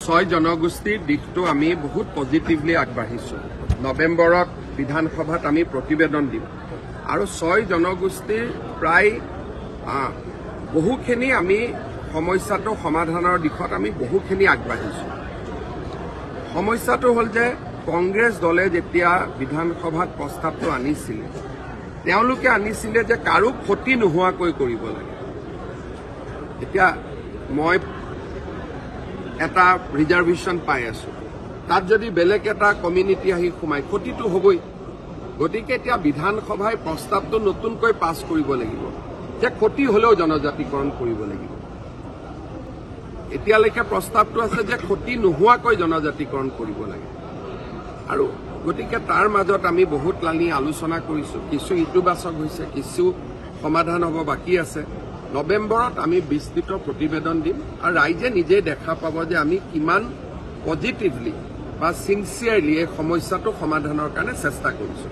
ছয় জনগোষ্ঠীৰ দিশটো আমি বহুত পজিটিভলি আগবাঢ়িছোঁ। নৱেম্বৰত বিধানসভাত আমি প্ৰতিবেদন দিম আৰু ছয় জনগোষ্ঠীৰ প্ৰায় বহুখিনি আমি সমস্যাটো সমাধানৰ দিশত আমি বহুখিনি আগবাঢ়িছোঁ। সমস্যাটো হ'ল যে কংগ্ৰেছ দলে যেতিয়া বিধানসভাত প্ৰস্তাৱটো আনিছিলে তেওঁলোকে আনিছিলে যে কাৰো ক্ষতি নোহোৱাকৈ কৰিব লাগে। এতিয়া মই এটা ৰিজাৰ্ভেশ্যন পাই আছো, তাত যদি বেলেগ এটা কমিউনিটি আহি সোমাই ক্ষতিটো হ'বই। গতিকে এতিয়া বিধানসভাই প্ৰস্তাৱটো নতুনকৈ পাছ কৰিব লাগিব যে ক্ষতি হ'লেও জনজাতিকৰণ কৰিব লাগিব। এতিয়ালৈকে প্ৰস্তাৱটো আছে যে ক্ষতি নোহোৱাকৈ জনজাতিকৰণ কৰিব লাগে আৰু গতিকে তাৰ মাজত আমি বহুত লানি আলোচনা কৰিছোঁ। কিছু ইতিবাচক হৈছে, কিছু সমাধান হ'ব বাকী আছে। নৱেম্বৰত আমি বিস্তৃত প্ৰতিবেদন দিম আৰু ৰাইজে নিজে দেখা পাব যে আমি কিমান পজিটিভলি বা চিনচিয়াৰলি এই সমস্যাটো সমাধানৰ কাৰণে চেষ্টা কৰিছোঁ।